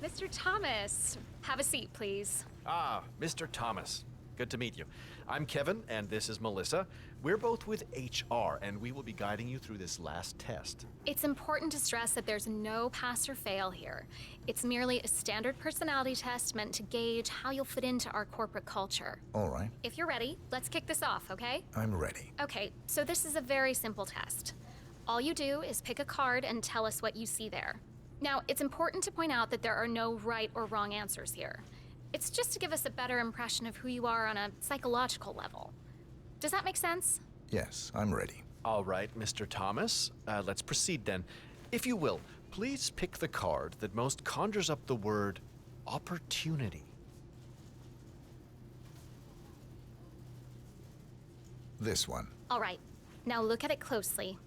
Mr. Thomas. Have a seat, please. Ah, Mr. Thomas. Good to meet you. I'm Kevin, and this is Melissa. We're both with HR, and we will be guiding you through this last test. It's important to stress that there's no pass or fail here. It's merely a standard personality test meant to gauge how you'll fit into our corporate culture. All right. If you're ready, let's kick this off, okay? I'm ready. Okay, so this is a very simple test. All you do is pick a card and tell us what you see there. Now, it's important to point out that there are no right or wrong answers here. It's just to give us a better impression of who you are on a psychological level. Does that make sense? Yes, I'm ready. All right, Mr. Thomas. Let's proceed then. If you will, please pick the card that most conjures up the word opportunity. This one. All right, now look at it closely.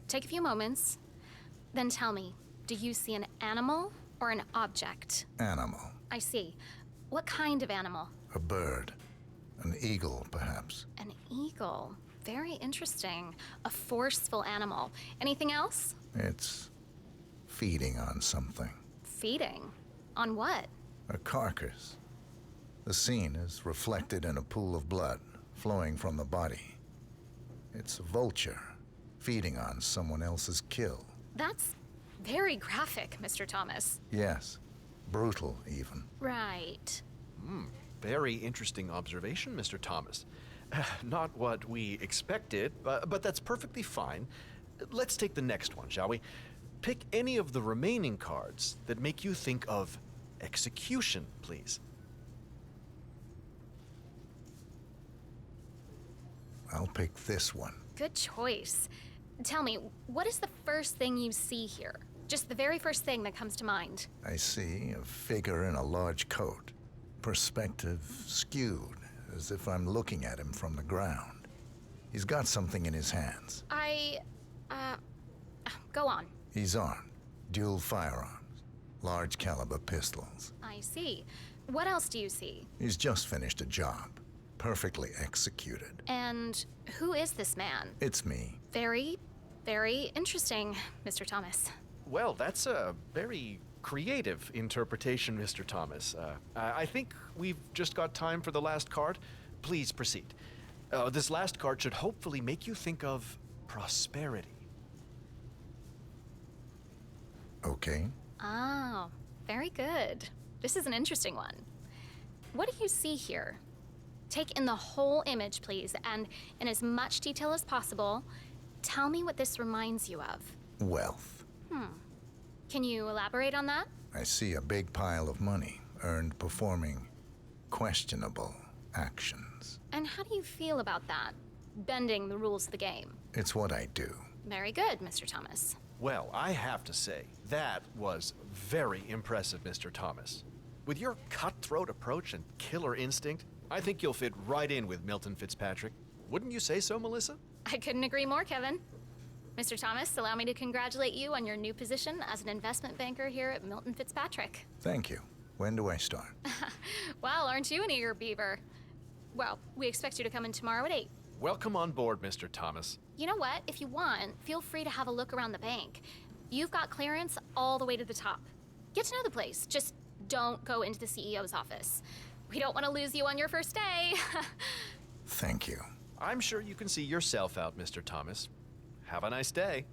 Take a few moments, then tell me, do you see an animal or an object? Animal. I see. What kind of animal? A bird. An eagle, perhaps. An eagle. Very interesting. A forceful animal. Anything else? It's feeding on something. Feeding? On what? A carcass. The scene is reflected in a pool of blood flowing from the body. It's a vulture feeding on someone else's kill. That's very graphic, Mr. Thomas. Yes, brutal even. Right. Very interesting observation, Mr. Thomas. Not what we expected, but that's perfectly fine. Let's take the next one, shall we? Pick any of the remaining cards that make you think of execution, please. I'll pick this one. Good choice. Tell me, what is the first thing you see here? Just the very first thing that comes to mind. I see a figure in a large coat. Perspective skewed, as if I'm looking at him from the ground. He's got something in his hands. Go on. He's armed. Dual firearms. Large caliber pistols. I see. What else do you see? He's just finished a job. Perfectly executed. And who is this man? It's me. Very, very interesting, Mr. Thomas. Well, that's a very creative interpretation, Mr. Thomas. I think we've just got time for the last card. Please proceed. This last card should hopefully make you think of prosperity. Okay. Oh, very good. This is an interesting one. What do you see here? Take in the whole image, please, and in as much detail as possible, tell me what this reminds you of. Wealth. Can you elaborate on that? I see a big pile of money earned performing questionable actions. And how do you feel about that? Bending the rules of the game. It's what I do. Very good, Mr. Thomas. Well, I have to say, that was very impressive, Mr. Thomas. With your cutthroat approach and killer instinct, I think you'll fit right in with Milton Fitzpatrick. Wouldn't you say so, Melissa? I couldn't agree more, Kevin. Mr. Thomas, allow me to congratulate you on your new position as an investment banker here at Milton Fitzpatrick. Thank you. When do I start? Well, aren't you an eager beaver? Well, we expect you to come in tomorrow at 8. Welcome on board, Mr. Thomas. You know what? If you want, feel free to have a look around the bank. You've got clearance all the way to the top. Get to know the place. Just don't go into the CEO's office. We don't want to lose you on your first day. Thank you. I'm sure you can see yourself out, Mr. Thomas. Have a nice day.